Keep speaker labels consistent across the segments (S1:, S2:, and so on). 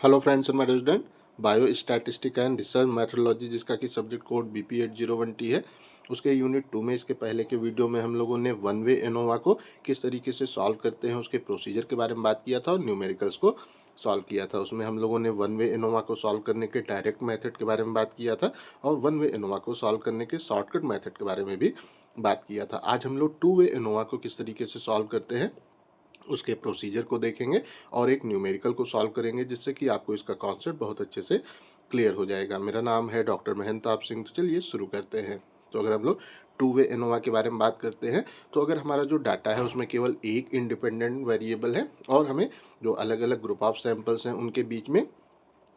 S1: Hello friends and my student, bio statistic and research methodology जिसका कि subject code BP8001T है, उसके unit 2 में इसके पहले के वीडियो में हम लोगों ने वन वे एनोवा को किस तरीके से सॉल्व करते हैं उसके प्रोसीजर के बारे में बात किया था और न्यूमेरिकल्स को सॉल्व किया था। उसमें हम लोगों ने वन वे एनोवा को सॉल्व करने के डायरेक्ट मेथड के बारे में बात किया था और वन वे एनोवा को सॉल्व करने के शॉर्टकट मेथड के बारे में भी बात किया था। आज हम लोग टू वे एनोवा को किस तरीके से सॉल्व करते हैं उसके प्रोसीजर को देखेंगे और एक न्यूमेरिकल को सॉल्व करेंगे, जिससे कि आपको इसका कॉन्सेप्ट बहुत अच्छे से क्लियर हो जाएगा। मेरा नाम है डॉक्टर महंताब सिंह। तो चलिए शुरू करते हैं। तो अगर हम लोग टू वे एनोवा के बारे में बात करते हैं, तो अगर हमारा जो डाटा है उसमें केवल एक इंडिपेंडेंट वेरिएबल है और हमें जो अलग अलग ग्रुप ऑफ सैंपल्स हैं उनके बीच में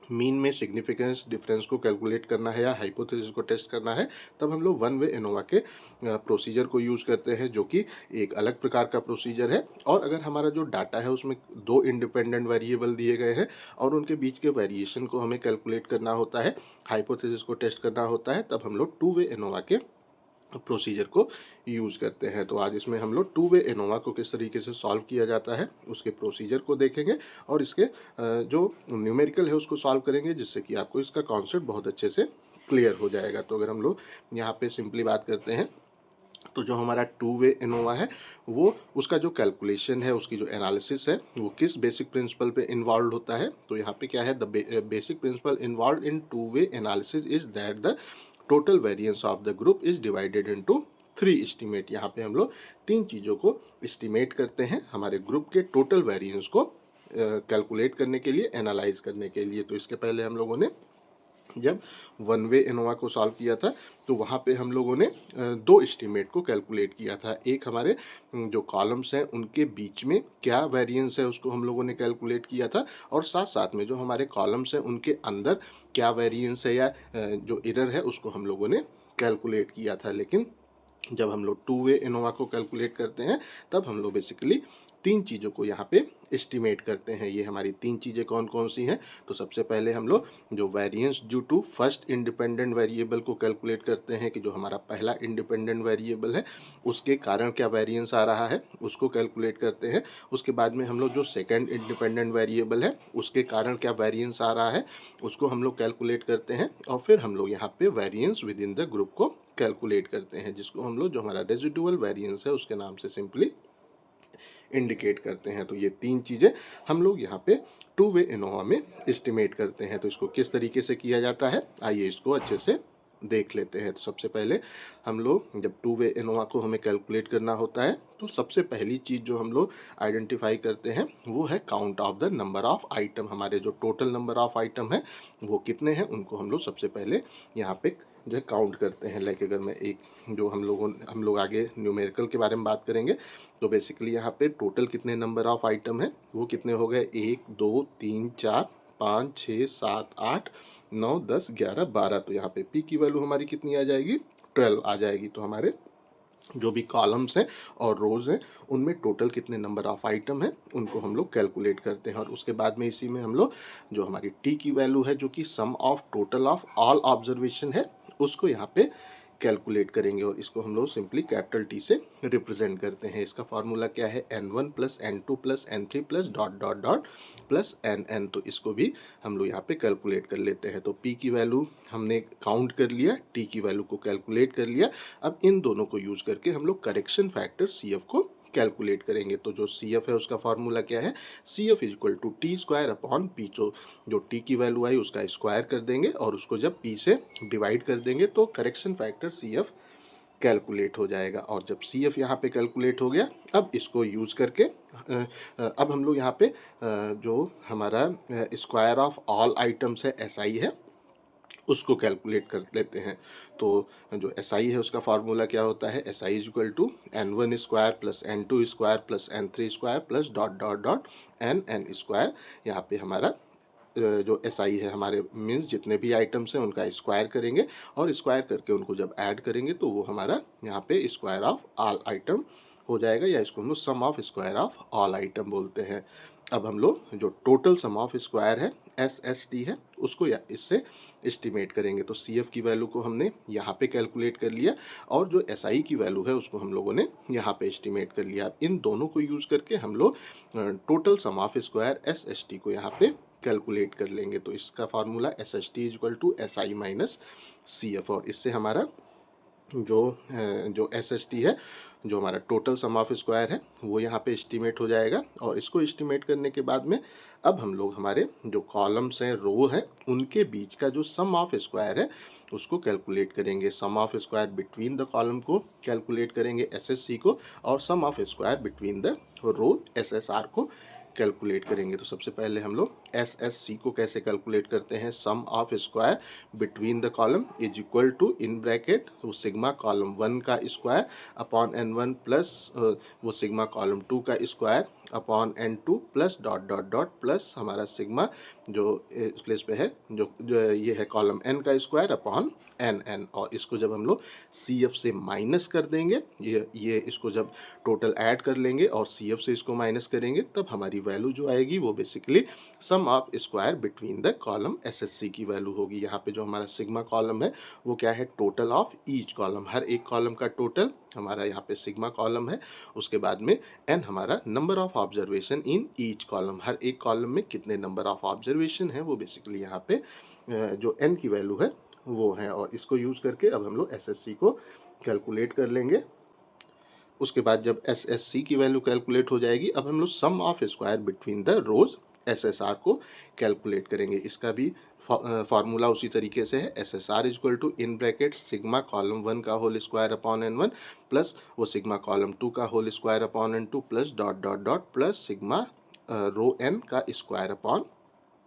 S1: मीन में सिग्निफिकेंस डिफरेंस को कैलकुलेट करना है या हाइपोथेसिस को टेस्ट करना है, तब हम लोग वन वे एनोवा के प्रोसीजर को यूज़ करते हैं, जो कि एक अलग प्रकार का प्रोसीजर है। और अगर हमारा जो डाटा है उसमें दो इंडिपेंडेंट वेरिएबल दिए गए हैं और उनके बीच के वेरिएशन को हमें कैलकुलेट करना होता है, हाइपोथेसिस को टेस्ट करना होता है, तब हम लोग टू वे एनोवा के प्रोसीजर को यूज़ करते हैं। तो आज इसमें हम लोग टू वे एनोवा को किस तरीके से सॉल्व किया जाता है उसके प्रोसीजर को देखेंगे और इसके जो न्यूमेरिकल है उसको सॉल्व करेंगे, जिससे कि आपको इसका कॉन्सेप्ट बहुत अच्छे से क्लियर हो जाएगा। तो अगर हम लोग यहाँ पे सिंपली बात करते हैं, तो जो हमारा टू वे एनोवा है वो उसका जो कैलकुलेशन है, उसकी जो एनालिसिस है, वो किस बेसिक प्रिंसिपल पे इन्वॉल्व होता है। तो यहाँ पे क्या है, the basic principle involve in two way analysis is that the total variance of the group is divided into three estimate. यहाँ पे हम लोग तीन चीज़ों को एस्टीमेट करते हैं हमारे ग्रुप के टोटल वेरिएंस को कैलकुलेट करने के लिए, एनालाइज करने के लिए। तो इसके पहले हम लोगों ने जब वन वे एनोवा को सॉल्व किया था तो वहाँ पे हम लोगों ने दो एस्टीमेट को कैलकुलेट किया था। एक हमारे जो कॉलम्स हैं उनके बीच में क्या वेरिएंस है उसको हम लोगों ने कैलकुलेट किया था, और साथ साथ में जो हमारे कॉलम्स हैं उनके अंदर क्या वेरिएंस है या जो एरर है उसको हम लोगों ने कैलकुलेट किया था। लेकिन जब हम लोग टू वे एनोवा को कैलकुलेट करते हैं तब हम लोग बेसिकली तीन चीज़ों को यहाँ पे एस्टिमेट करते हैं। ये हमारी तीन चीज़ें कौन कौन सी हैं, तो सबसे पहले हम लोग जो variance due to first independent variable को कैलकुलेट करते हैं कि जो हमारा पहला इंडिपेंडेंट वेरिएबल है उसके कारण क्या वेरिएंस आ रहा है उसको कैलकुलेट करते हैं। उसके बाद में हम लोग जो सेकेंड इंडिपेंडेंट वेरिएबल है उसके कारण क्या वेरिएंस आ रहा है उसको हम लोग कैलकुलेट करते हैं, और फिर हम लोग यहाँ पे variance with in the group को कैलकुलेट करते हैं, जिसको हम लोग जो हमारा रेजिडुअल वेरिएंस है उसके नाम से सिंपली इंडिकेट करते हैं। तो ये तीन चीज़ें हम लोग यहाँ पे टू वे एनोवा में एस्टिमेट करते हैं। तो इसको किस तरीके से किया जाता है, आइए इसको अच्छे से देख लेते हैं। तो सबसे पहले हम लोग जब टू वे एनोवा को हमें कैलकुलेट करना होता है तो सबसे पहली चीज़ जो हम लोग आइडेंटिफाई करते हैं वो है count of the number of item. हमारे जो टोटल नंबर ऑफ आइटम है वो कितने हैं उनको हम लोग सबसे पहले यहाँ पे जो है काउंट करते हैं। लाइक अगर मैं एक जो हम लोग आगे न्यूमेरिकल के बारे में बात करेंगे, तो बेसिकली यहाँ पे टोटल कितने नंबर ऑफ आइटम है वो कितने हो गए, 1 2 3 4 5 6 7 8 9 10 11 12। तो यहाँ पे पी की वैल्यू हमारी कितनी आ जाएगी, 12 आ जाएगी। तो हमारे जो भी कॉलम्स हैं और रोज हैं उनमें टोटल कितने नंबर ऑफ आइटम है उनको हम लोग कैलकुलेट करते हैं। और उसके बाद में इसी में हम लोग जो हमारी टी की वैल्यू है जो कि sum of total of all observation है उसको यहाँ पे कैलकुलेट करेंगे, और इसको हम लोग सिंपली कैपिटल टी से रिप्रेजेंट करते हैं। इसका फॉर्मूला क्या है, n1 plus n2 plus n3 plus dot dot dot plus nn। तो इसको भी हम लोग यहाँ पे कैलकुलेट कर लेते हैं। तो p की वैल्यू हमने काउंट कर लिया, t की वैल्यू को कैलकुलेट कर लिया। अब इन दोनों को यूज करके हम लोग करेक्शन फैक्टर CF को कैलकुलेट करेंगे। तो जो CF है उसका फॉर्मूला क्या है, CF is equal to T square upon P. तो जो टी की वैल्यू आई उसका स्क्वायर कर देंगे और उसको जब पी से डिवाइड कर देंगे तो करेक्शन फैक्टर CF कैलकुलेट हो जाएगा। और जब CF यहाँ पे कैलकुलेट हो गया, अब इसको यूज करके अब हम लोग यहाँ पे जो हमारा स्क्वायर ऑफ ऑल आइटम्स है SI है उसको कैलकुलेट कर लेते हैं। तो जो SI है उसका फार्मूला क्या होता है, SI is equal to n1 square plus n2 square plus n3 square plus dot dot dot n square. यहाँ पे हमारा जो SI है हमारे मीन्स जितने भी आइटम्स हैं उनका स्क्वायर करेंगे और स्क्वायर करके उनको जब ऐड करेंगे तो वो हमारा यहाँ पे स्क्वायर ऑफ ऑल आइटम हो जाएगा, या इसको हम लोग sum of square of all item बोलते हैं। अब हम लोग जो टोटल सम ऑफ स्क्वायर है SST है उसको या इससे एस्टिमेट करेंगे। तो CF की वैल्यू को हमने यहाँ पे कैलकुलेट कर लिया और जो SI की वैल्यू है उसको हम लोगों ने यहाँ पे एस्टिमेट कर लिया। इन दोनों को यूज करके हम लोग total sum of square SST को यहाँ पे कैलकुलेट कर लेंगे। तो इसका formula S S T equal to S I minus C F, और इससे हमारा जो एस एस टी है, जो हमारा टोटल सम ऑफ स्क्वायर है, वो यहाँ पे एस्टीमेट हो जाएगा। और इसको एस्टीमेट करने के बाद में अब हम लोग हमारे जो कॉलम्स हैं, रो है, उनके बीच का जो सम ऑफ स्क्वायर है उसको कैलकुलेट करेंगे। Sum of square between the column को कैलकुलेट करेंगे एस एस सी को, और sum of square between the row S S R को कैलकुलेट करेंगे। तो सबसे पहले हम लोग एस एस सी को कैसे कैलकुलेट करते हैं, sum of square between the column is equal to in bracket वो सिग्मा कॉलम 1 का स्क्वायर अपॉन n1 प्लस वो सिग्मा कॉलम 2 का square upon n2 plus dot dot dot plus हमारा sigma जो इस प्लेस पे है जो ये है कॉलम n का स्क्वायर अपॉन n, और इसको जब हम लोग सी एफ से माइनस कर देंगे, ये इसको जब टोटल ऐड कर लेंगे और सी एफ से इसको माइनस करेंगे, तब हमारी वैल्यू जो आएगी वो basically sum of square between the column S S C की वैल्यू होगी। यहाँ पे जो हमारा सिग्मा कॉलम है वो क्या है, टोटल ऑफ ईच कॉलम, हर एक कॉलम का टोटल हमारा यहाँ पे सिग्मा कॉलम है। उसके बाद में n हमारा number of observation in each column, हर एक कॉलम में कितने नंबर ऑफ ऑब्जर्वेशन है, वो बेसिकली यहाँ पे जो n की वैल्यू है वो है। और इसको यूज करके अब हम लोग एस एस सी को कैलकुलेट कर लेंगे। उसके बाद जब एस एस सी की वैल्यू कैलकुलेट हो जाएगी, अब हम लोग sum of square between the rows S S R को कैलकुलेट करेंगे। इसका भी फार्मूला उसी तरीके से है, S S R equal to in bracket sigma column 1 का whole square upon n1 plus वो सिग्मा कॉलम 2 का whole square upon n2 plus dot dot dot plus sigma row n का स्क्वायर अपॉन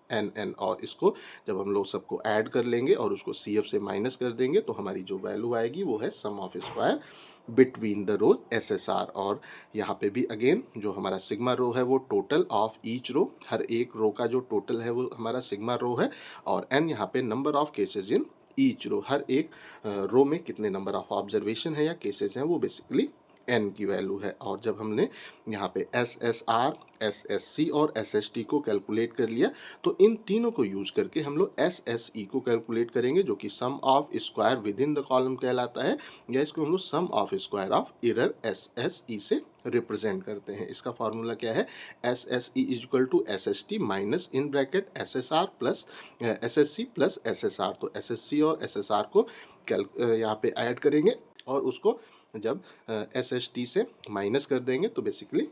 S1: n, और इसको जब हम लोग सबको ऐड कर लेंगे और उसको सी एफ से माइनस कर देंगे, तो हमारी जो वैल्यू आएगी वो है sum of square between the row S S R. और यहाँ पे भी अगेन जो हमारा सिग्मा रो है वो टोटल ऑफ ईच रो, हर एक रो का जो टोटल है वो हमारा सिग्मा रो है, और n यहाँ पे number of cases in each row, हर एक रो में कितने नंबर ऑफ ऑब्जर्वेशन है या केसेज हैं, वो बेसिकली n की वैल्यू है। और जब हमने यहाँ पे S S R, S S C और एस एस टी को कैलकुलेट कर लिया, तो इन तीनों को यूज करके हम लोग एस एस ई को कैलकुलेट करेंगे, जो कि sum of square within the column कहलाता है, या इसको हम लोग sum of square of error S S E से रिप्रेजेंट करते हैं। इसका फॉर्मूला क्या है, S S E equal to S S T minus in bracket S S R plus S S C plus S S R. तो S S C और S S R को यहाँ पे ऐड करेंगे, और उसको जब एस एस टी से माइनस कर देंगे तो बेसिकली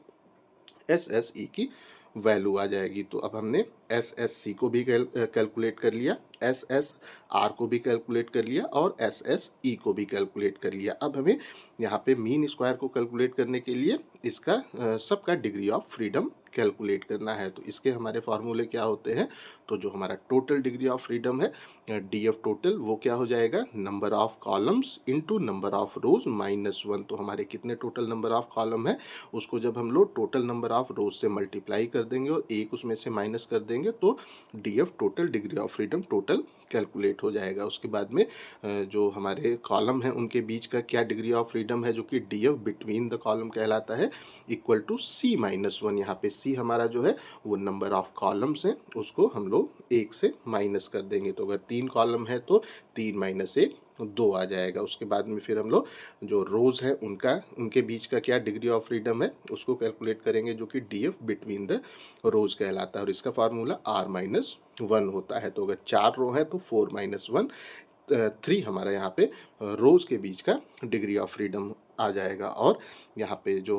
S1: एस एस ई की वैल्यू आ जाएगी। तो अब हमने एस एस सी को भी कैलकुलेट कर लिया, एस एस आर को भी कैलकुलेट कर लिया, और एस एस ई को भी कैलकुलेट कर लिया। अब हमें यहाँ पे मीन स्क्वायर को कैलकुलेट करने के लिए इसका सबका डिग्री ऑफ फ्रीडम कैलकुलेट करना है। तो इसके हमारे फार्मूले क्या होते हैं, तो जो हमारा टोटल डिग्री ऑफ फ्रीडम है डी एफ टोटल, वो क्या हो जाएगा, number of columns into number of rose minus 1। तो हमारे कितने टोटल नंबर ऑफ कॉलम है, उसको जब हम लोग टोटल नंबर ऑफ रोज से मल्टीप्लाई कर देंगे और एक उसमें से माइनस कर देंगे, तो D F total degree of freedom total calculate हो जाएगा। उसके बाद में जो हमारे कॉलम हैं उनके बीच का क्या डिग्री ऑफ फ्रीडम है, जो कि D F between the column कहलाता है, इक्वल टू सी माइनस 1। यहाँ पे सी हमारा जो है वो नंबर ऑफ कॉलम्स हैं, उसको हम लोग एक से माइनस कर देंगे। तो अगर 3 कॉलम है तो 3 माइनस 1 2 आ जाएगा। उसके बाद में फिर हम लोग जो रोज है उनके बीच का क्या डिग्री ऑफ फ्रीडम है उसको कैलकुलेट करेंगे, जो कि डी एफ बिटवीन द रोज कहलाता है, और इसका फार्मूला आर माइनस 1 होता है। तो अगर 4 रो है तो 4 माइनस 1 3 हमारा यहाँ पे रोज के बीच का डिग्री ऑफ फ्रीडम आ जाएगा। और यहाँ पे जो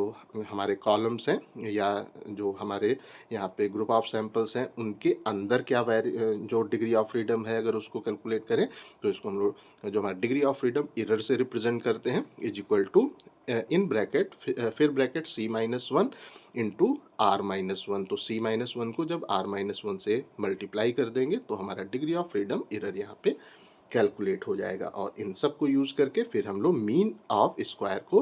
S1: हमारे कॉलम्स हैं या जो हमारे यहाँ पे ग्रुप ऑफ सैंपल्स हैं, उनके अंदर क्या जो डिग्री ऑफ फ्रीडम है, अगर उसको कैलकुलेट करें तो इसको हम लोग जो हमारा डिग्री ऑफ फ्रीडम एरर से रिप्रेजेंट करते हैं, is equal to in bracket फिर bracket C minus 1 into R minus 1। तो सी माइनस 1 को जब आर माइनस 1 से मल्टीप्लाई कर देंगे तो हमारा डिग्री ऑफ फ्रीडम एरर यहाँ पे कैलकुलेट हो जाएगा। और इन सब को यूज करके फिर हम लोग मीन ऑफ स्क्वायर को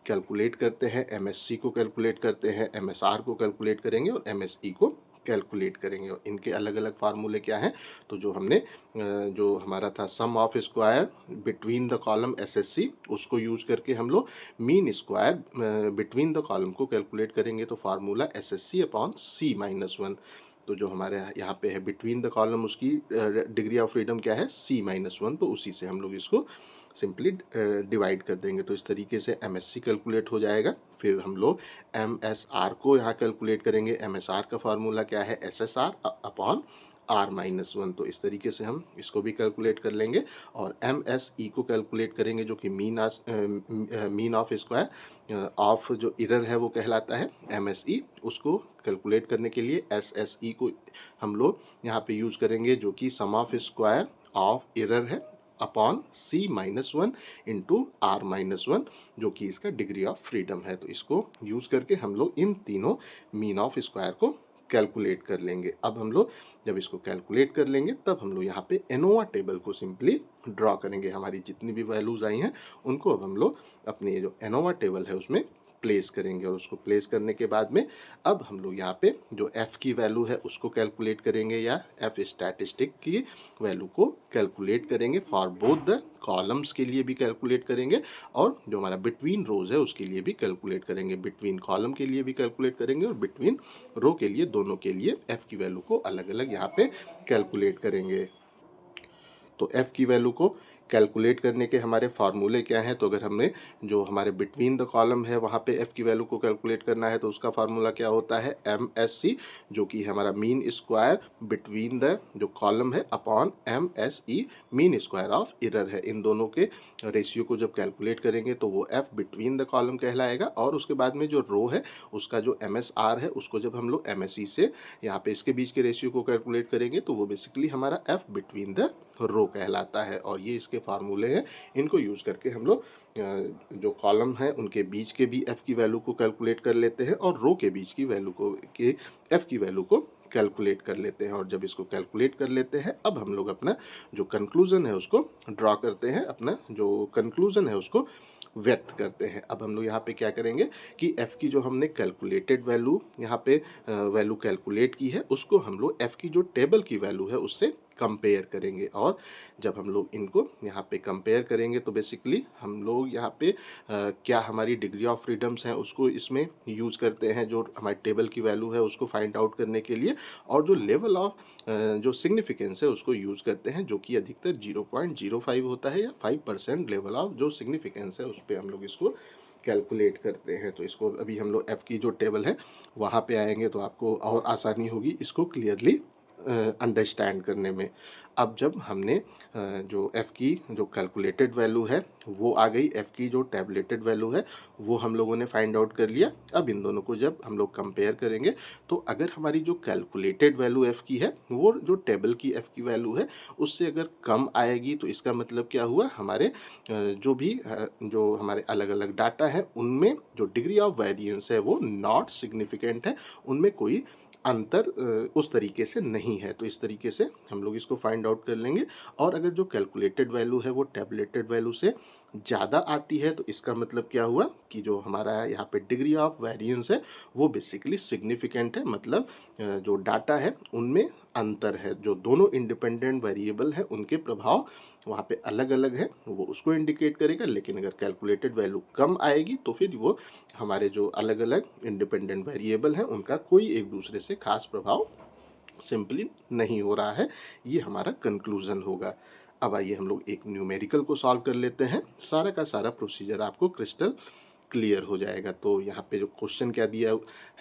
S1: कैलकुलेट करते हैं, एमएससी को कैलकुलेट करते हैं, एमएसआर को कैलकुलेट करेंगे और एमएसई को कैलकुलेट करेंगे। और इनके अलग अलग फार्मूले क्या हैं, तो जो हमने जो हमारा था sum of square between the column SSC, उसको यूज करके हम लोग mean square between the column को कैलकुलेट करेंगे। तो formula SSC upon C minus 1। तो जो हमारे यहाँ पे है बिटवीन द कॉलम, उसकी डिग्री ऑफ फ्रीडम क्या है, सी माइनस 1। तो उसी से हम लोग इसको सिंपली डिवाइड कर देंगे। तो इस तरीके से एमएससी कैलकुलेट हो जाएगा। फिर हम लोग एमएसआर को यहाँ कैलकुलेट करेंगे। एमएसआर का फार्मूला क्या है, एसएसआर अपॉन R-1। तो इस तरीके से हम इसको भी कैलकुलेट कर लेंगे और MSE को कैलकुलेट करेंगे जो कि मीन ऑफ स्क्वायर ऑफ जो एरर है वो कहलाता है MSE। उसको कैलकुलेट करने के लिए SSE को हम लोग यहाँ पे यूज करेंगे जो कि sum of square of error है अपॉन C-1 इंटू R-1 जो कि इसका डिग्री ऑफ फ्रीडम है। तो इसको यूज करके हम लोग इन तीनों मीन ऑफ स्क्वायर को कैलकुलेट कर लेंगे। अब हम लोग जब इसको कैलकुलेट कर लेंगे तब हम लोग यहाँ पे एनोवा टेबल को सिंपली ड्रॉ करेंगे। हमारी जितनी भी वैल्यूज आई हैं उनको अब हम लोग अपने जो एनोवा टेबल है उसमें प्लेस करेंगे और उसको प्लेस करने के बाद में अब हम लोग यहाँ पे जो f की वैल्यू है उसको कैलकुलेट करेंगे या f स्टैटिस्टिक की वैल्यू को कैलकुलेट करेंगे। फॉर बोथ द कॉलम्स के लिए भी कैलकुलेट करेंगे और जो हमारा बिटवीन रोज है उसके लिए भी कैलकुलेट करेंगे। बिटवीन कॉलम के लिए भी कैलकुलेट करेंगे और बिटवीन रो के लिए, दोनों के लिए f की वैल्यू को अलग अलग यहाँ पे कैलकुलेट करेंगे। तो f की वैल्यू को कैलकुलेट करने के हमारे फार्मूले क्या हैं? तो अगर हमने जो हमारे बिटवीन द कॉलम है वहाँ पे f की वैल्यू को कैलकुलेट करना है तो उसका फार्मूला क्या होता है? MSC जो कि हमारा मीन स्क्वायर बिटवीन द जो कॉलम है upon MSE mean square of error है। इन दोनों के रेशियो को जब कैलकुलेट करेंगे तो वो f बिटवीन द कॉलम कहलाएगा और उसके बाद में जो रो है उसका जो MSR है उसको जब हम लोग MSE से यहाँ पे इसके बीच के रेशियो को कैलकुलेट करेंगे तो वो बेसिकली हमारा f बिटवीन द रो कहलाता है। और ये इसके फार्मूले हैं, इनको यूज करके हम लोग जो कॉलम है उनके बीच के भी f की वैल्यू को कैलकुलेट कर लेते हैं और रो के बीच की वैल्यू को के f की वैल्यू को कैलकुलेट कर लेते हैं। और जब इसको कैलकुलेट कर लेते हैं अब हम लोग अपना जो कंक्लूजन है उसको ड्रॉ करते हैं, अपना जो कंक्लूजन है उसको व्यक्त करते हैं। अब हम लोग यहाँ पे क्या करेंगे कि f की जो हमने कैलकुलेटेड वैल्यू यहाँ पे वैल्यू कैलकुलेट की है उसको हम लोग f की जो टेबल की वैल्यू है उससे कंपेयर करेंगे। और जब हम लोग इनको यहाँ पे कंपेयर करेंगे तो बेसिकली हम लोग यहाँ पे क्या हमारी डिग्री ऑफ फ्रीडम्स हैं उसको इसमें यूज करते हैं जो हमारी टेबल की वैल्यू है उसको फाइंड आउट करने के लिए, और जो लेवल ऑफ जो सिग्निफिकेंस है उसको यूज करते हैं जो कि अधिकतर 0.05 होता है या 5% लेवल ऑफ जो सिग्निफिकेंस है उस पर हम लोग इसको कैलकुलेट करते हैं। तो इसको अभी हम लोग f की जो टेबल है वहाँ पे आएंगे तो आपको और आसानी होगी इसको क्लियरली अंडरस्टैंड करने में। अब जब हमने जो f की जो कैलकुलेटेड वैल्यू है वो आ गई, f की जो टैबलेटेड वैल्यू है वो हम लोगों ने फाइंड आउट कर लिया। अब इन दोनों को जब हम लोग कंपेयर करेंगे तो अगर हमारी जो कैलकुलेटेड वैल्यू f की है वो जो टेबल की f की वैल्यू है उससे अगर कम आएगी तो इसका मतलब क्या हुआ, हमारे जो भी जो हमारे अलग अलग डाटा है उनमें जो डिग्री ऑफ वेरिएंस है वो नॉट सिग्निफिकेंट है, उनमें कोई अंतर उस तरीके से नहीं है। तो इस तरीके से हम लोग इसको फाइंड आउट कर लेंगे। और अगर जो कैलकुलेटेड वैल्यू है वो टैबलेटेड वैल्यू से ज़्यादा आती है तो इसका मतलब क्या हुआ कि जो हमारा यहाँ पे डिग्री ऑफ वेरिएंस है वो बेसिकली सिग्निफिकेंट है, मतलब जो डाटा है उनमें अंतर है, जो दोनों इंडिपेंडेंट वेरिएबल है उनके प्रभाव वहाँ पे अलग अलग है वो उसको इंडिकेट करेगा। लेकिन अगर कैलकुलेटेड वैल्यू कम आएगी तो फिर वो हमारे जो अलग अलग इंडिपेंडेंट वेरिएबल हैं उनका कोई एक दूसरे से खास प्रभाव सिंपली नहीं हो रहा है। ये हमारा कंक्लूजन होगा। अब आइए हम लोग एक न्यूमेरिकल को सॉल्व कर लेते हैं, सारा का सारा प्रोसीजर आपको क्रिस्टल क्लियर हो जाएगा। तो यहाँ पे जो क्वेश्चन क्या दिया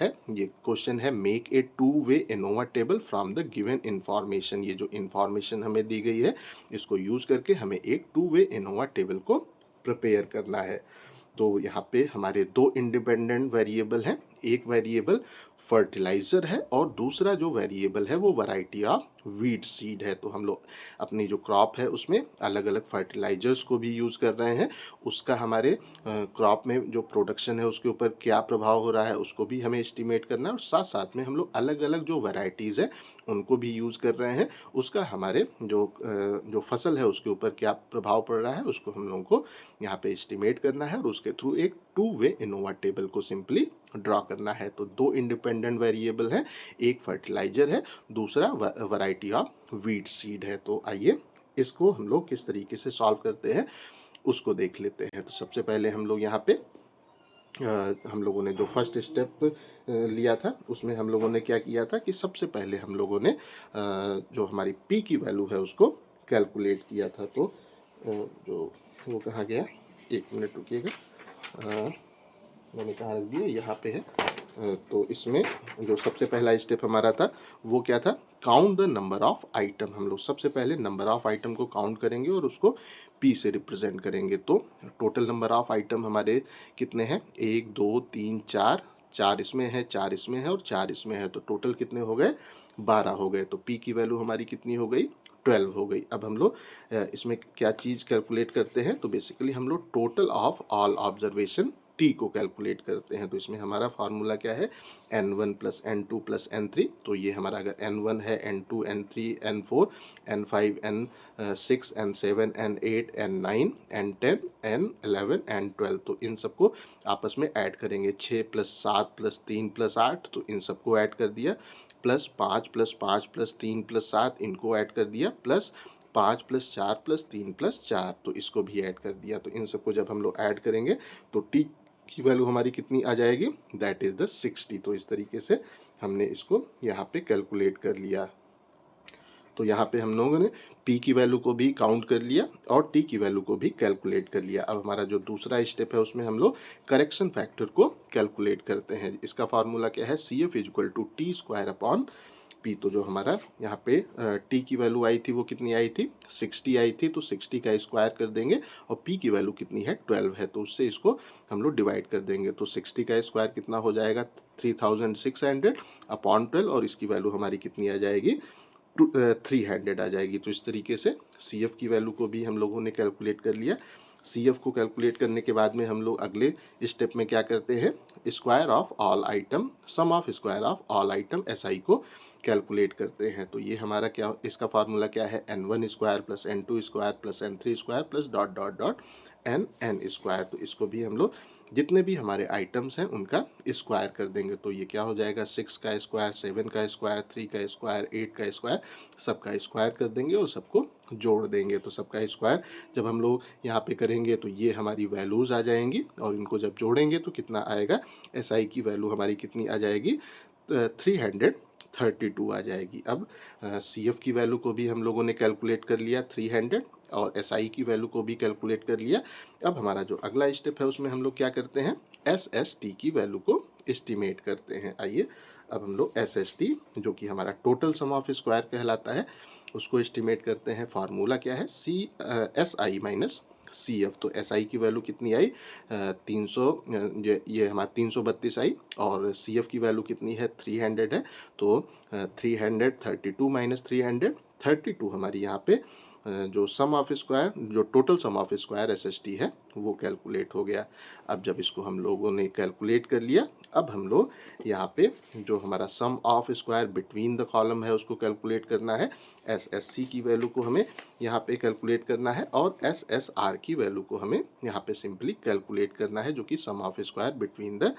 S1: है, ये क्वेश्चन है make a two way ANOVA table from the given information. ये जो इंफॉर्मेशन हमें दी गई है इसको यूज करके हमें एक टू वे एनोवा टेबल को प्रिपेयर करना है। तो यहाँ पे हमारे दो इंडिपेंडेंट वेरिएबल हैं, एक वेरिएबल फर्टिलाइजर है और दूसरा जो वेरिएबल है वो वैरायटी ऑफ वीट सीड है। तो हम लोग अपनी जो क्रॉप है उसमें अलग अलग फर्टिलाइजर्स को भी यूज़ कर रहे हैं, उसका हमारे क्रॉप में जो प्रोडक्शन है उसके ऊपर क्या प्रभाव हो रहा है उसको भी हमें एस्टिमेट करना है, और साथ साथ में हम लोग अलग अलग जो वैरायटीज़ है उनको भी यूज़ कर रहे हैं, उसका हमारे जो फसल है उसके ऊपर क्या प्रभाव पड़ रहा है उसको हम लोगों को यहाँ पे एस्टिमेट करना है और उसके थ्रू एक टू वे इनोवा टेबल को सिंपली ड्रॉ करना है। तो दो इंडिपेंडेंट वेरिएबल है, एक फर्टिलाइजर है, दूसरा वैरायटी ऑफ वीट सीड है। तो आइए इसको हम लोग किस तरीके से सॉल्व करते हैं उसको देख लेते हैं। तो सबसे पहले हम लोग यहाँ पे हम लोगों ने जो फर्स्ट स्टेप लिया था उसमें हम लोगों ने क्या किया था कि सबसे पहले हम लोगों ने जो हमारी पी की वैल्यू है उसको कैलकुलेट किया था। तो जो वो कहाँ गया, एक मिनट रुकिएगा, मैंने कहाँ रख दिया, यहाँ पे है। तो इसमें जो सबसे पहला स्टेप हमारा था वो क्या था, count the number of item. हम लोग सबसे पहले नंबर ऑफ आइटम को काउंट करेंगे और उसको पी से रिप्रेजेंट करेंगे। तो टोटल नंबर ऑफ आइटम हमारे कितने हैं, 1 2 3 4, 4 इसमें है, 4 इसमें है और 4 इसमें है, तो टोटल कितने हो गए, 12 हो गए। तो पी की वैल्यू हमारी कितनी हो गई, 12 हो गई। अब हम लोग इसमें क्या चीज़ कैलकुलेट करते हैं, तो बेसिकली हम लोग total of all observation T को कैलकुलेट करते हैं। तो इसमें हमारा फार्मूला क्या है, n1 plus n2 plus n3। तो ये हमारा अगर n1 है, n2 n3 n4 n5 n6 n7 n8 n9 n10 n11 n12, तो इन सबको आपस में ऐड करेंगे। 6 प्लस 7 प्लस 3 प्लस 8, तो इन सबको ऐड कर दिया, प्लस 5 प्लस 5 प्लस 3 प्लस 7, इनको ऐड कर दिया, प्लस 5 प्लस 4 प्लस 3 प्लस 4, तो इसको भी ऐड कर दिया। तो इन सबको जब हम लोग ऐड करेंगे तो टी की वैल्यू हमारी कितनी आ जाएगी, दैट इज द 60। तो इस तरीके से हमने इसको यहाँ पे कैलकुलेट कर लिया। तो यहाँ पे हम लोगों ने P की वैल्यू को भी काउंट कर लिया और T की वैल्यू को भी कैलकुलेट कर लिया। अब हमारा जो दूसरा स्टेप है उसमें हम लोग करेक्शन फैक्टर को कैलकुलेट करते हैं। इसका फार्मूला क्या है, CF equal to T square upon P। तो जो हमारा यहाँ पे T की वैल्यू आई थी वो कितनी आई थी, 60 आई थी, तो 60 का स्क्वायर कर देंगे और P की वैल्यू कितनी है, 12 है, तो उससे इसको हम लोग डिवाइड कर देंगे। तो 60 का स्क्वायर कितना हो जाएगा, 3600 अपॉन 12, और इसकी वैल्यू हमारी कितनी आ जाएगी, 300 आ जाएगी। तो इस तरीके से CF की वैल्यू को भी हम लोगों ने कैलकुलेट कर लिया। CF को कैलकुलेट करने के बाद में हम लोग अगले स्टेप में क्या करते हैं, square of all item, sum of square of all item SI को कैलकुलेट करते हैं। तो ये हमारा क्या, इसका फार्मूला क्या है, n1 square plus n2 square plus n3 square plus dot dot dot n square. तो इसको भी हम लोग जितने भी हमारे आइटम्स हैं उनका स्क्वायर कर देंगे। तो ये क्या हो जाएगा, 6 का स्क्वायर, 7 का स्क्वायर, 3 का स्क्वायर, 8 का स्क्वायर, सबका स्क्वायर कर देंगे और सबको जोड़ देंगे। तो सबका स्क्वायर जब हम लोग यहाँ पे करेंगे तो ये हमारी वैल्यूज़ आ जाएंगी और इनको जब जोड़ेंगे तो कितना आएगा, SI की वैल्यू हमारी कितनी आ जाएगी, 332 आ जाएगी। अब CF की वैल्यू को भी हम लोगों ने कैलकुलेट कर लिया 300 और SI की वैल्यू को भी कैलकुलेट कर लिया। अब हमारा जो अगला स्टेप है उसमें हम लोग क्या करते हैं, SST की वैल्यू को एस्टिमेट करते हैं। आइए अब हम लोग SST जो कि हमारा टोटल सम ऑफ स्क्वायर कहलाता है उसको एस्टिमेट करते हैं। फार्मूला क्या है, SI माइनस CF। तो SI की वैल्यू कितनी आई, 300, ये हमारा 332 आई और CF की वैल्यू कितनी है, 300 है। तो 332 माइनस 332 हमारी यहाँ पे जो सम ऑफ स्क्वायर, जो total sum of square SST है वो कैलकुलेट हो गया। अब जब इसको हम लोगों ने कैलकुलेट कर लिया, अब हम लोग यहाँ पे जो हमारा sum of square between the column है उसको कैलकुलेट करना है। SSC की वैल्यू को हमें यहाँ पे कैलकुलेट करना है और SSR की वैल्यू को हमें यहाँ पे सिंपली कैलकुलेट करना है, जो कि sum of square between the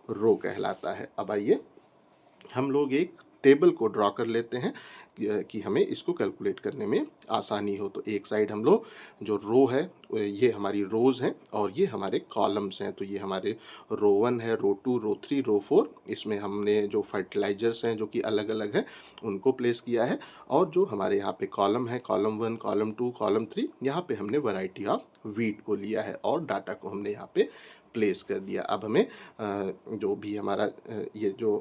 S1: row कहलाता है। अब आइए हम लोग एक टेबल को ड्रॉ कर लेते हैं कि हमें इसको कैलकुलेट करने में आसानी हो। तो एक साइड हम लोग जो रो है ये हमारी रोज़ हैं और ये हमारे कॉलम्स हैं। तो ये हमारे रो 1 है, रो 2, रो 3, रो 4। इसमें हमने जो फर्टिलाइजर्स हैं जो कि अलग अलग हैं उनको प्लेस किया है। और जो हमारे यहाँ पे कॉलम है, कॉलम 1, कॉलम 2, कॉलम 3, यहाँ पे हमने वैरायटी ऑफ वीट को लिया है और डाटा को हमने यहाँ पे प्लेस कर दिया। अब हमें जो भी हमारा ये जो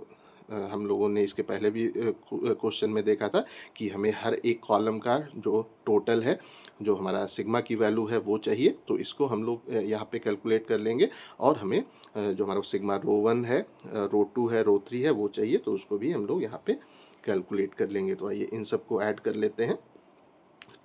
S1: हम लोगों ने इसके पहले भी क्वेश्चन में देखा था कि हमें हर एक कॉलम का जो टोटल है, जो हमारा सिग्मा की वैल्यू है वो चाहिए। तो इसको हम लोग यहाँ पे कैलकुलेट कर लेंगे और हमें जो हमारा सिग्मा रो 1 है, रो 2 है, रो 3 है वो चाहिए, तो उसको भी हम लोग यहाँ पे कैलकुलेट कर लेंगे। तो आइए इन सबको ऐड कर लेते हैं।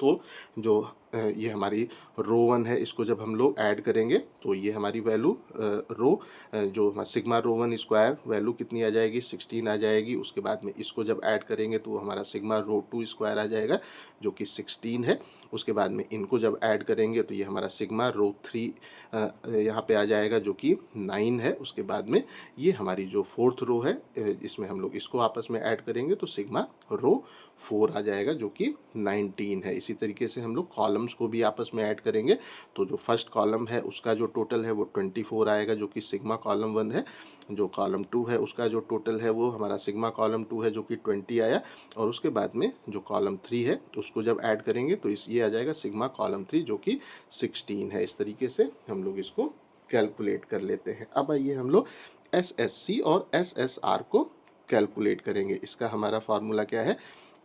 S1: तो जो ये हमारी रो 1 है इसको जब हम लोग ऐड करेंगे तो ये हमारी वैल्यू जो हमारा सिग्मा रो 1 स्क्वायर वैल्यू कितनी आ जाएगी, 16 आ जाएगी। उसके बाद में इसको जब ऐड करेंगे तो हमारा सिग्मा रो 2 स्क्वायर आ जाएगा जो कि 16 है। उसके बाद में इनको जब ऐड करेंगे तो ये हमारा सिग्मा रो 3 यहाँ पे आ जाएगा जो कि 9 है। उसके बाद में ये हमारी जो फोर्थ रो है इसमें हम लोग इसको आपस में ऐड करेंगे तो सिग्मा रो 4 आ जाएगा जो कि 19 है। इसी तरीके से हम लोग कॉलम्स को भी आपस में ऐड करेंगे तो जो फर्स्ट कॉलम है उसका जो टोटल है वो 24 आएगा जो कि सिग्मा कॉलम 1 है। जो कॉलम 2 है उसका जो टोटल है वो हमारा सिग्मा कॉलम 2 है जो कि 20 आया। और उसके बाद में जो कॉलम 3 है उसको जब ऐड करेंगे तो ये आ जाएगा सिग्मा कॉलम 3 जो कि 16 है। इस तरीके से हम लोग इसको कैलकुलेट कर लेते हैं। अब आइए हम लोग SSC और SSR को कैलकुलेट करेंगे। इसका हमारा फार्मूला क्या है,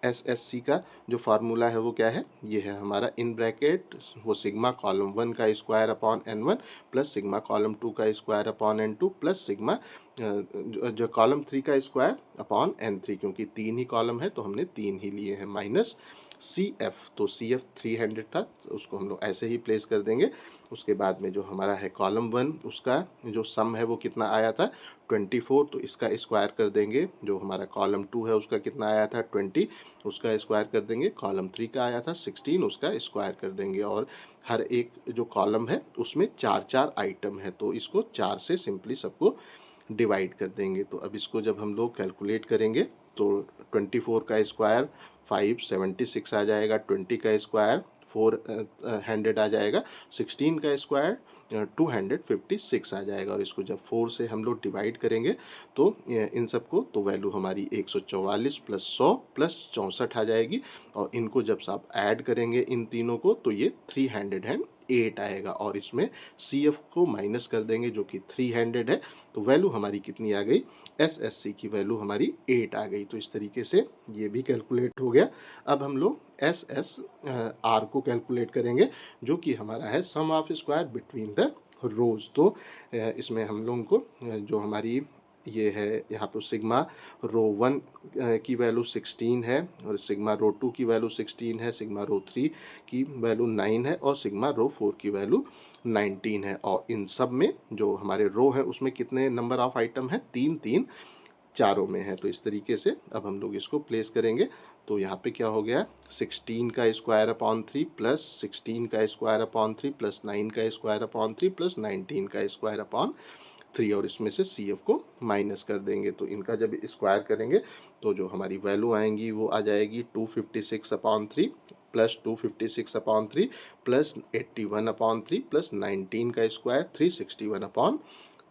S1: SSC का जो फार्मूला है वो क्या है, ये है हमारा इन ब्रैकेट वो सिग्मा कॉलम 1 का square upon n1 plus sigma column 2 का square upon n2 plus sigma जो कॉलम 3 का स्क्वायर अपॉन n3, क्योंकि 3 ही कॉलम है तो हमने 3 ही लिए हैं, माइनस CF। तो CF 300 था, तो उसको हम लोग ऐसे ही प्लेस कर देंगे। उसके बाद में जो हमारा है कॉलम 1, उसका जो सम है वो कितना आया था 24, तो इसका स्क्वायर कर देंगे। जो हमारा कॉलम 2 है उसका कितना आया था 20, उसका स्क्वायर कर देंगे। कॉलम 3 का आया था 16, उसका स्क्वायर कर देंगे। और हर एक जो कॉलम है उसमें 4 आइटम है, तो इसको 4 से सिंपली सबको डिवाइड कर देंगे। तो अब इसको जब हम लोग कैलकुलेट करेंगे तो 24 का स्क्वायर 576 आ जाएगा, 20 का स्क्वायर 400 आ जाएगा, 16 का स्क्वायर 256 आ जाएगा। और इसको जब 4 से हम लोग डिवाइड करेंगे तो इन सबको तो वैल्यू हमारी 144 प्लस 100 प्लस 64 आ जाएगी। और इनको जब आप ऐड करेंगे इन तीनों को तो ये 308 आएगा। और इसमें CF को माइनस कर देंगे जो कि 300 है, तो वैल्यू हमारी कितनी आ गई, SSC की वैल्यू हमारी 8 आ गई। तो इस तरीके से ये भी कैलकुलेट हो गया। अब हम लोग SSR को कैलकुलेट करेंगे जो कि हमारा है sum of square between the रोज। तो इसमें हम लोगों को जो हमारी ये है यहाँ पर सिग्मा रो 1 की वैल्यू 16 है, और सिग्मा रो 2 की वैल्यू 16 है, सिग्मा रो 3 की वैल्यू 9 है, और सिग्मा रो 4 की वैल्यू 19 है। और इन सब में जो हमारे रो है उसमें कितने नंबर ऑफ आइटम है, 3 चारों में है। तो इस तरीके से अब हम लोग इसको प्लेस करेंगे। तो यहाँ पे क्या हो गया, 16 का स्क्वायर अपॉन 3 प्लस 16 का स्क्वायर अपॉन 3 प्लस 9 का स्क्वायर अपॉन 3 प्लस 19 का स्क्वायर अपॉन 3, और इसमें से CF को माइनस कर देंगे। तो इनका जब स्क्वायर करेंगे तो जो हमारी वैल्यू आएंगी वो आ जाएगी 256 upon 3 plus 256 upon 3 plus 81 upon 3 plus 19 का स्क्वायर 361 अपॉन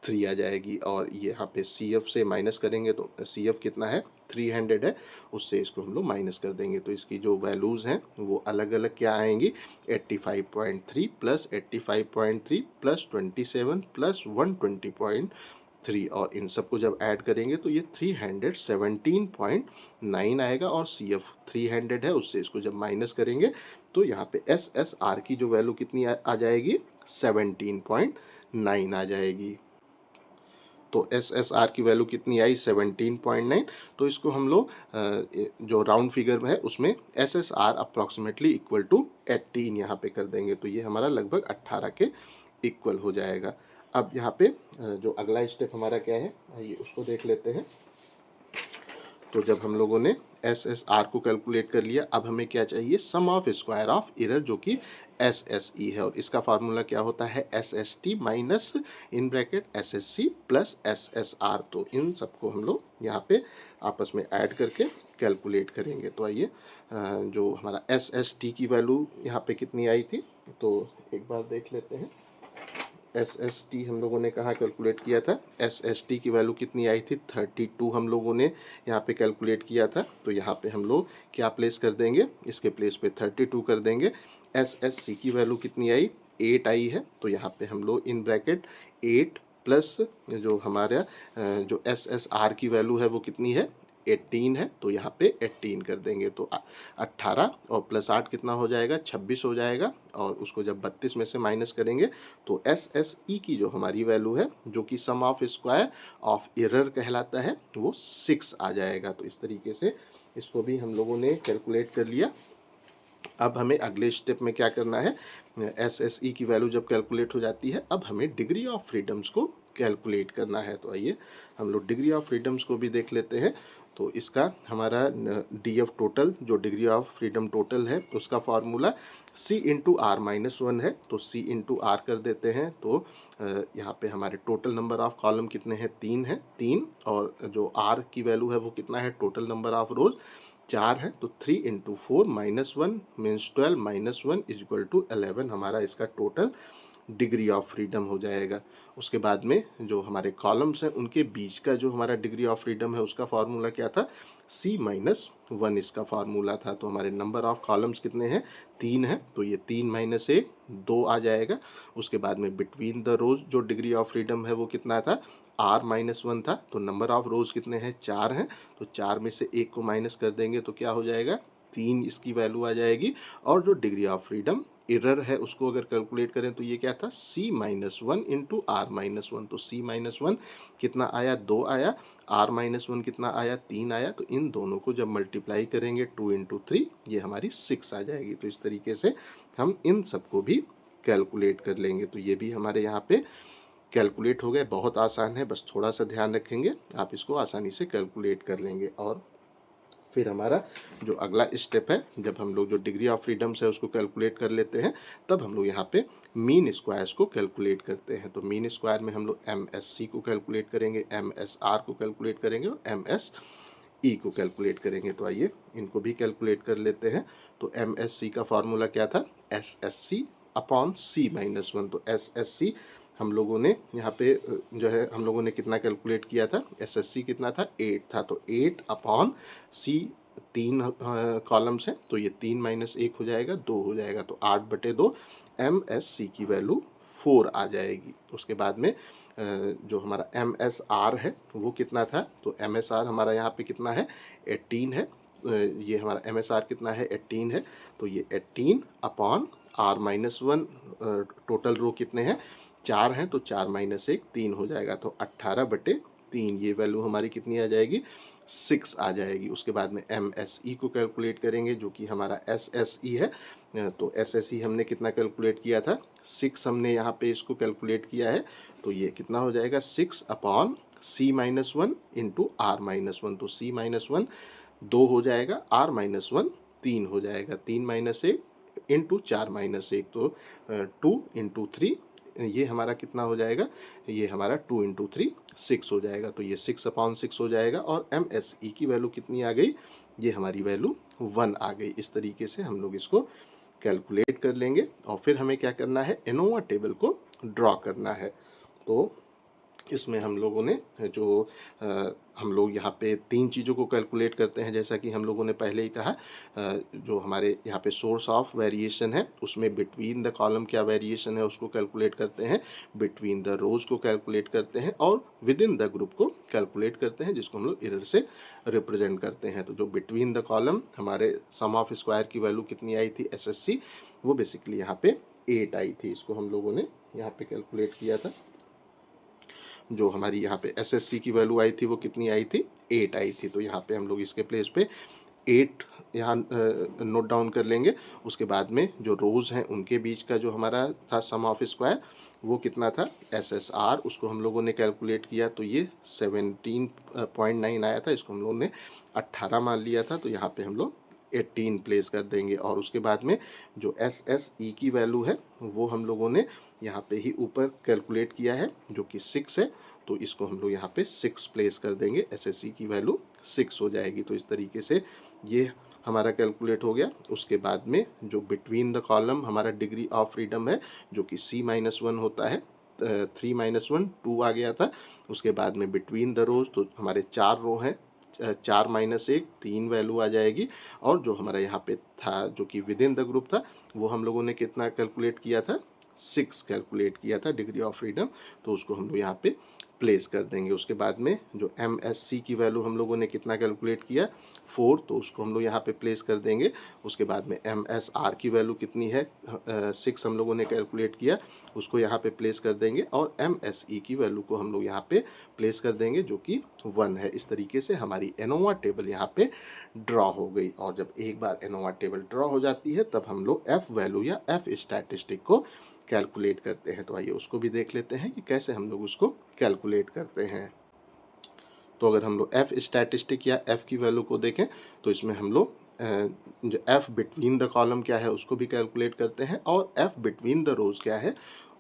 S1: 3 आ जाएगी। और ये यहाँ पे CF से माइनस करेंगे तो CF कितना है 300 है, उससे इसको हम लोग माइनस कर देंगे। तो इसकी जो वैल्यूज़ हैं वो अलग अलग क्या आएंगी, 85.3 प्लस 85.3 प्लस 27 प्लस 120.3, और इन सबको जब ऐड करेंगे तो ये 317.9 आएगा। और CF 300 है, उससे इसको जब माइनस करेंगे तो यहाँ पे SSR की जो वैल्यू कितनी आ जाएगी 17.9 आ जाएगी। तो SSR की वैल्यू कितनी आई 17.9। तो इसको हम लोग जो राउंड फिगर है उसमें SSR अप्रॉक्सीमेटली इक्वल टू 18 यहाँ पे कर देंगे, तो ये हमारा लगभग 18 के इक्वल हो जाएगा। अब यहाँ पे जो अगला स्टेप हमारा क्या है आइए उसको देख लेते हैं। तो जब हम लोगों ने SSR को कैलकुलेट कर लिया, अब हमें क्या चाहिए, सम ऑफ स्क्वायर ऑफ एरर जो कि SSE है। और इसका फार्मूला क्या होता है, SST minus in bracket SSC plus SSR। तो इन सबको हम लोग यहाँ पे आपस में ऐड करके कैलकुलेट करेंगे। तो आइए जो हमारा SST की वैल्यू यहाँ पे कितनी आई थी तो एक बार देख लेते हैं। SST हम लोगों ने कहाँ कैलकुलेट किया था, SST की वैल्यू कितनी आई थी 32 हम लोगों ने यहाँ पे कैलकुलेट किया था। तो यहाँ पे हम लोग क्या प्लेस कर देंगे, इसके प्लेस पे 32 कर देंगे। SSC की वैल्यू कितनी आई 8 आई है, तो यहाँ पे हम लोग इन ब्रैकेट 8 प्लस जो हमारा जो SSR की वैल्यू है वो कितनी है 18 है, तो यहाँ पे 18 कर देंगे। तो 18 और प्लस 8 कितना हो जाएगा 26 हो जाएगा। और उसको जब 32 में से माइनस करेंगे तो SSE की जो हमारी वैल्यू है जो कि sum of square of error कहलाता है वो 6 आ जाएगा। तो इस तरीके से इसको भी हम लोगों ने कैलकुलेट कर लिया। अब हमें अगले स्टेप में क्या करना है, SSE की वैल्यू जब कैलकुलेट हो जाती है अब हमें डिग्री ऑफ फ्रीडम्स को कैलकुलेट करना है। तो आइए हम लोग डिग्री ऑफ फ्रीडम्स को भी देख लेते हैं। तो इसका हमारा DF टोटल जो डिग्री ऑफ फ्रीडम टोटल है उसका formula C into R minus 1 है, तो C इंटू R कर देते हैं। तो यहाँ पे हमारे टोटल नंबर ऑफ कॉलम कितने हैं 3 है 3, और जो R की वैल्यू है वो कितना है टोटल नंबर ऑफ रोज 4 है। तो 3 into 4 minus 1 means 12 minus 1 is equal to 11 हमारा इसका टोटल डिग्री ऑफ फ्रीडम हो जाएगा। उसके बाद में जो हमारे कॉलम्स हैं उनके बीच का जो हमारा डिग्री ऑफ फ्रीडम है उसका फार्मूला क्या था C माइनस 1 इसका फार्मूला था। तो हमारे नंबर ऑफ कॉलम्स कितने हैं, 3 है, तो ये 3 माइनस 1 2 आ जाएगा। उसके बाद में बिटवीन द रोज जो डिग्री ऑफ फ्रीडम है वो कितना था, R माइनस 1 था। तो नंबर ऑफ रोज कितने हैं, 4 हैं, तो 4 में से 1 को माइनस कर देंगे तो क्या हो जाएगा, 3 इसकी वैल्यू आ जाएगी। और जो डिग्री ऑफ फ्रीडम एरर है उसको अगर कैलकुलेट करें तो ये क्या था, C minus 1 into R minus 1। तो C माइनस 1 कितना आया, 2 आया, R माइनस 1 कितना आया, 3 आया। तो इन दोनों को जब मल्टीप्लाई करेंगे 2 इंटू 3 ये हमारी 6 आ जाएगी। तो इस तरीके से हम इन सबको भी कैलकुलेट कर लेंगे। तो ये भी हमारे यहाँ पे कैलकुलेट हो गए। बहुत आसान है, बस थोड़ा सा ध्यान रखेंगे आप इसको आसानी से कैलकुलेट कर लेंगे। और फिर हमारा जो अगला स्टेप है, जब हम लोग जो डिग्री ऑफ फ्रीडम्स है उसको कैलकुलेट कर लेते हैं, तब हम लोग यहाँ पे मीन स्क्वायर्स को कैलकुलेट करते हैं। तो मीन स्क्वायर में हम लोग MSC को कैलकुलेट करेंगे, MSR को कैलकुलेट करेंगे और MSE को कैलकुलेट करेंगे। तो आइए इनको भी कैलकुलेट कर लेते हैं। तो MSC का फॉर्मूला क्या था, SSC अपॉन C माइनस 1। तो SSC हम लोगों ने यहाँ पे जो है हम लोगों ने कितना कैलकुलेट किया था, SSC कितना था, 8 था। तो 8 अपॉन C 3 कॉलम्स हैं, तो ये 3 माइनस 1 हो जाएगा, 2 हो जाएगा। तो 8/2 MSC की वैल्यू 4 आ जाएगी। उसके बाद में जो हमारा MSR है वो कितना था, तो MSR हमारा यहाँ पे कितना है, 18 है। ये हमारा MSR कितना है, 18 है। तो ये 18 upon R minus 1, total row कितने हैं, 4 हैं, तो 4 माइनस 1 3 हो जाएगा। तो 18/3 ये वैल्यू हमारी कितनी आ जाएगी, 6 आ जाएगी। उसके बाद में MSE को कैलकुलेट करेंगे जो कि हमारा SSE है। तो SSE हमने कितना कैलकुलेट किया था, 6 हमने यहाँ पे इसको कैलकुलेट किया है। तो ये कितना हो जाएगा, 6 upon C minus 1 into R minus 1। तो C माइनस 1 2 हो जाएगा, R माइनस 1 3 हो जाएगा, 3 माइनस 1 इंटू 4 माइनस 1। तो 2 इंटू 3 ये हमारा कितना हो जाएगा, ये हमारा 2 इंटू 3 6 हो जाएगा। तो ये 6/6 हो जाएगा। और MSE की वैल्यू कितनी आ गई, ये हमारी वैल्यू 1 आ गई। इस तरीके से हम लोग इसको कैलकुलेट कर लेंगे। और फिर हमें क्या करना है, एनोवा टेबल को ड्रॉ करना है। तो इसमें हम लोगों ने जो हम लोग यहाँ पे 3 चीज़ों को कैलकुलेट करते हैं, जैसा कि हम लोगों ने पहले ही कहा। जो हमारे यहाँ पे सोर्स ऑफ वेरिएशन है उसमें बिटवीन द कॉलम क्या वेरिएशन है उसको कैलकुलेट करते हैं, बिटवीन द रोज को कैलकुलेट करते हैं और विद इन द ग्रुप को कैलकुलेट करते हैं, जिसको हम लोग एरर से रिप्रेजेंट करते हैं। तो जो बिटवीन द कॉलम हमारे सम ऑफ स्क्वायर की वैल्यू कितनी आई थी, SSC, वो बेसिकली यहाँ पे 8 आई थी। इसको हम लोगों ने यहाँ पे कैलकुलेट किया था। जो हमारी यहाँ पे SSC की वैल्यू आई थी वो कितनी आई थी, 8 आई थी। तो यहाँ पे हम लोग इसके प्लेस पे 8 यहाँ नोट डाउन कर लेंगे। उसके बाद में जो रोज़ हैं उनके बीच का जो हमारा था सम ऑफ स्क्वायर वो कितना था, SSR, उसको हम लोगों ने कैलकुलेट किया। तो ये 17.9 आया था, इसको हम लोगों ने 18 मान लिया था। तो यहाँ पे हम लोग 18 प्लेस कर देंगे। और उसके बाद में जो SSE की वैल्यू है वो हम लोगों ने यहाँ पे ही ऊपर कैलकुलेट किया है जो कि 6 है। तो इसको हम लोग यहाँ पे 6 प्लेस कर देंगे, SSE की वैल्यू 6 हो जाएगी। तो इस तरीके से ये हमारा कैलकुलेट हो गया। उसके बाद में जो बिटवीन द कॉलम हमारा डिग्री ऑफ फ्रीडम है जो कि C माइनस 1 होता है, 3 माइनस 1 2 आ गया था। उसके बाद में बिटवीन द रोज तो हमारे 4 रो हैं, 4 माइनस 1 3 वैल्यू आ जाएगी। और जो हमारा यहाँ पे था जो कि विद इन द ग्रुप था वो हम लोगों ने कितना कैलकुलेट किया था, 6 कैलकुलेट किया था डिग्री ऑफ फ्रीडम। तो उसको हम लोग यहाँ पे प्लेस कर देंगे। उसके बाद में जो MSC की वैल्यू हम लोगों ने कितना कैलकुलेट किया, 4, तो उसको हम लोग यहाँ पे प्लेस कर देंगे। उसके बाद में MSR की वैल्यू कितनी है, 6 हम लोगों ने कैलकुलेट किया, उसको यहाँ पे प्लेस कर देंगे। और MSE की वैल्यू को हम लोग यहाँ पे प्लेस कर देंगे जो कि 1 है। इस तरीके से हमारी एनोवा टेबल यहाँ पे ड्रॉ हो गई। और जब एक बार एनोवा टेबल ड्रॉ हो जाती है तब हम लोग F वैल्यू या F स्टैटिस्टिक को कैलकुलेट करते हैं। तो आइए उसको भी देख लेते हैं कि कैसे हम लोग उसको कैलकुलेट करते हैं। तो अगर हम लोग F स्टैटिस्टिक या F की वैल्यू को देखें तो इसमें हम लोग जो F बिटवीन द कॉलम क्या है उसको भी कैलकुलेट करते हैं और F बिटवीन द रोज क्या है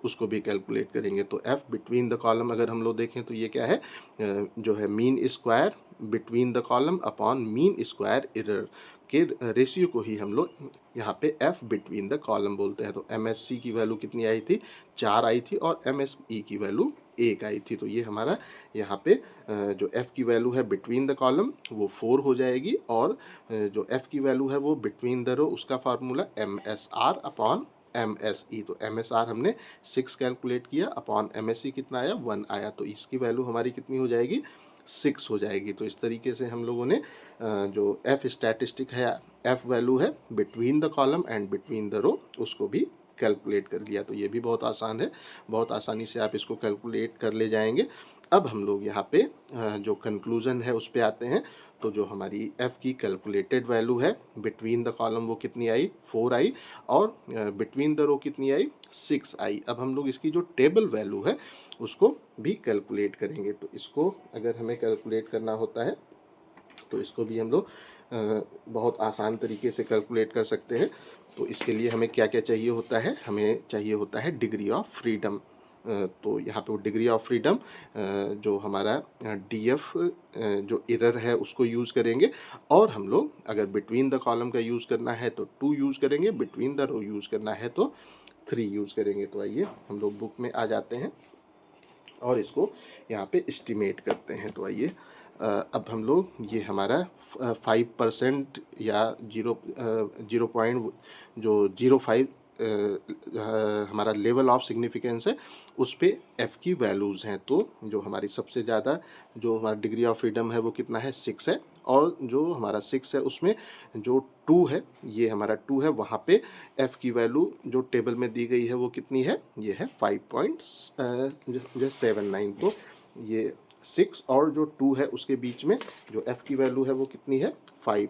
S1: उसको भी कैलकुलेट करेंगे। तो F बिटवीन द कॉलम अगर हम लोग देखें तो ये क्या है, जो है mean square between the column upon mean square error के रेशियो को ही हम लोग यहाँ पे F बिटवीन द कॉलम बोलते हैं। तो MSC की वैल्यू कितनी आई थी, 4 आई थी और MSE की वैल्यू 1 आई थी। तो ये हमारा यहाँ पे जो f की वैल्यू है बिटवीन द कॉलम वो 4 हो जाएगी, और जो f की वैल्यू है वो बिटवीन द रो, उसका फार्मूला MSR अपॉन MSE। तो MSR हमने 6 कैलकुलेट किया, अपॉन MSE कितना आया 1 आया, तो इसकी वैल्यू हमारी कितनी हो जाएगी 6 हो जाएगी। तो इस तरीके से हम लोगों ने जो f स्टैटिस्टिक है, f वैल्यू है between the column and between the row, उसको भी कैलकुलेट कर लिया। तो ये भी बहुत आसान है, बहुत आसानी से आप इसको कैलकुलेट कर ले जाएंगे। अब हम लोग यहाँ पे जो कंक्लूजन है उस पे आते हैं। तो जो हमारी f की कैलकुलेटेड वैल्यू है बिटवीन द कॉलम वो कितनी आई 4 आई, और बिटवीन द रो कितनी आई 6 आई। अब हम लोग इसकी जो टेबल वैल्यू है उसको भी कैलकुलेट करेंगे। तो इसको अगर हमें कैलकुलेट करना होता है तो इसको भी हम लोग बहुत आसान तरीके से कैलकुलेट कर सकते हैं। तो इसके लिए हमें क्या क्या चाहिए होता है, हमें चाहिए होता है डिग्री ऑफ फ्रीडम। तो यहाँ पे वो डिग्री ऑफ फ्रीडम जो हमारा DF जो एरर है उसको यूज़ करेंगे, और हम लोग अगर बिटवीन द कॉलम का यूज़ करना है तो 2 यूज़ करेंगे, बिटवीन द रो यूज़ करना है तो 3 यूज़ करेंगे। तो आइए हम लोग बुक में आ जाते हैं और इसको यहाँ पे एस्टिमेट करते हैं। तो आइए अब हम लोग ये हमारा 5% या 0.05 हमारा लेवल ऑफ सिग्निफिकेंस है, उस पे f की वैल्यूज़ हैं। तो जो हमारी सबसे ज़्यादा जो हमारा डिग्री ऑफ फ्रीडम है वो कितना है 6 है, और जो हमारा 6 है उसमें जो 2 है, ये हमारा 2 है, वहाँ पे f की वैल्यू जो टेबल में दी गई है वो कितनी है, ये है 5.79। तो ये 6 और जो 2 है उसके बीच में जो f की वैल्यू है वो कितनी है 5,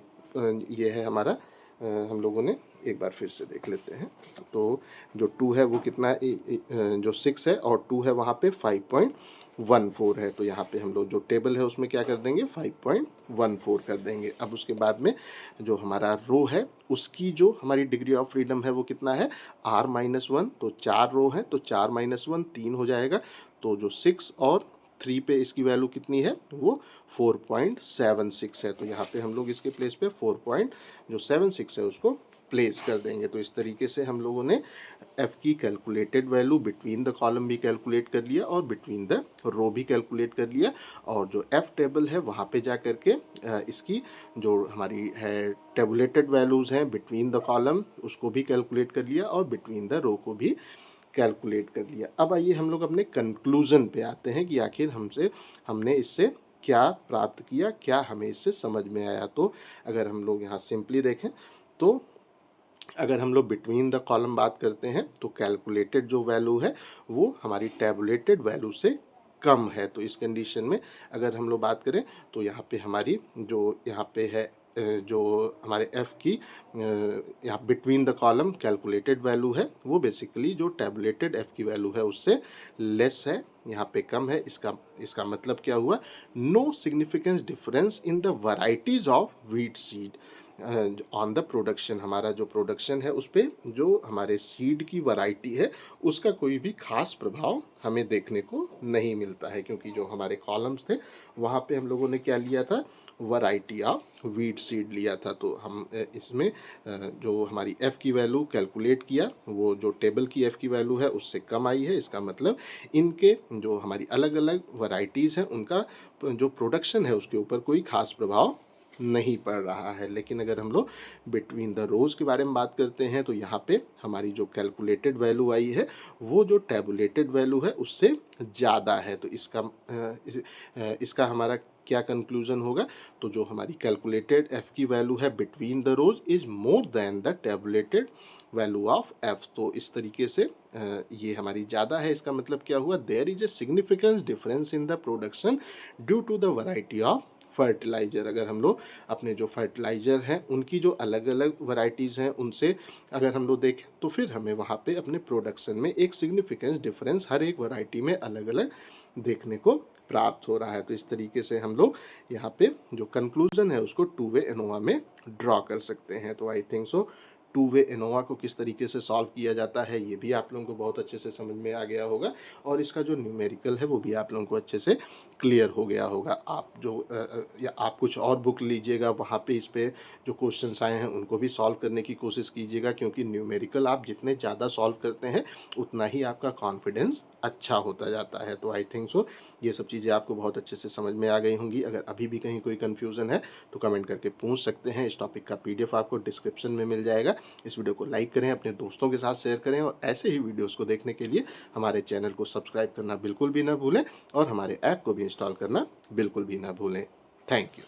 S1: ये है हमारा हम लोगों ने एक बार फिर से देख लेते हैं। तो जो 2 है वो कितना जो 6 है और 2 है वहाँ पे 5.14 है। तो यहाँ पे हम लोग जो टेबल है उसमें क्या कर देंगे 5.14 कर देंगे। अब उसके बाद में जो हमारा रो है उसकी जो हमारी डिग्री ऑफ फ्रीडम है वो कितना है R-1। तो 4 रो है तो 4-1 3 हो जाएगा। तो जो 6 और 3 पे इसकी वैल्यू कितनी है वो 4.76 है। तो यहाँ पे हम लोग इसके प्लेस पे 4.76 है उसको प्लेस कर देंगे। तो इस तरीके से हम लोगों ने f की calculated value between the column भी कैलकुलेट कर लिया और बिटवीन द रो भी कैलकुलेट कर लिया, और जो f टेबल है वहाँ पे जा करके इसकी जो हमारी है टेबुलेटेड वैल्यूज़ हैं बिटवीन द कॉलम उसको भी कैलकुलेट कर लिया और बिटवीन द रो को भी कैलकुलेट कर लिया। अब आइए हम लोग अपने कंक्लूजन पे आते हैं कि आखिर हमने इससे क्या प्राप्त किया, क्या हमें इससे समझ में आया। तो अगर हम लोग यहाँ सिंपली देखें तो अगर हम लोग बिटवीन द कॉलम बात करते हैं तो कैलकुलेटेड जो वैल्यू है वो हमारी टैबुलेटेड वैल्यू से कम है। तो इस कंडीशन में अगर हम लोग बात करें तो यहाँ पे हमारी जो यहाँ पे है जो हमारे f की यहाँ between the column calculated value है वो बेसिकली जो टैबुलेटेड f की वैल्यू है उससे लेस है, यहाँ पे कम है। इसका मतलब क्या हुआ, no significance difference in the varieties of wheat seed on the production. हमारा जो प्रोडक्शन है उस पर जो हमारे सीड की वैरायटी है उसका कोई भी खास प्रभाव हमें देखने को नहीं मिलता है, क्योंकि जो हमारे कॉलम्स थे वहाँ पे हम लोगों ने क्या लिया था, वैरायटी ऑफ व्हीट सीड लिया था। तो हम इसमें जो हमारी f की वैल्यू कैलकुलेट किया वो जो टेबल की f की वैल्यू है उससे कम आई है। इसका मतलब इनके जो हमारी अलग अलग वैरायटीज़ हैं उनका जो प्रोडक्शन है उसके ऊपर कोई खास प्रभाव नहीं पड़ रहा है। लेकिन अगर हम लोग बिटवीन द रोज़ के बारे में बात करते हैं तो यहाँ पे हमारी जो कैलकुलेटेड वैल्यू आई है वो जो टैबुलेटेड वैल्यू है उससे ज़्यादा है। तो इसका हमारा क्या कंक्लूजन होगा, तो जो हमारी कैलकुलेटेड f की वैल्यू है between the rows is more than the tabulated value of f। तो इस तरीके से ये हमारी ज़्यादा है। इसका मतलब क्या हुआ, there is a significance difference in the production due to the variety of fertiliser. अगर हम लोग अपने जो फर्टिलाइज़र हैं उनकी जो अलग अलग वैरायटीज़ हैं उनसे अगर हम लोग देखें तो फिर हमें वहाँ पे अपने प्रोडक्शन में एक सिग्निफिकेंस डिफरेंस हर एक वैरायटी में अलग अलग देखने को प्राप्त हो रहा है। तो इस तरीके से हम लोग यहाँ पे जो कंक्लूजन है उसको टू वे एनोवा में ड्रॉ कर सकते हैं। तो I think so two way ANOVA को किस तरीके से सॉल्व किया जाता है ये भी आप लोगों को बहुत अच्छे से समझ में आ गया होगा, और इसका जो न्यूमेरिकल है वो भी आप लोगों को अच्छे से क्लियर हो गया होगा। आप जो या आप कुछ और बुक लीजिएगा, वहाँ पे इस पे जो क्वेश्चंस आए हैं उनको भी सॉल्व करने की कोशिश कीजिएगा, क्योंकि न्यूमेरिकल आप जितने ज़्यादा सॉल्व करते हैं उतना ही आपका कॉन्फिडेंस अच्छा होता जाता है। तो आई थिंक सो ये सब चीज़ें आपको बहुत अच्छे से समझ में आ गई होंगी। अगर अभी भी कहीं कोई कन्फ्यूज़न है तो कमेंट करके पूछ सकते हैं। इस टॉपिक का PDF आपको डिस्क्रिप्शन में मिल जाएगा। इस वीडियो को लाइक करें, अपने दोस्तों के साथ शेयर करें, और ऐसे ही वीडियोज़ को देखने के लिए हमारे चैनल को सब्सक्राइब करना बिल्कुल भी ना भूलें, और हमारे ऐप को भी इंस्टॉल करना बिल्कुल भी ना भूलें। Thank you.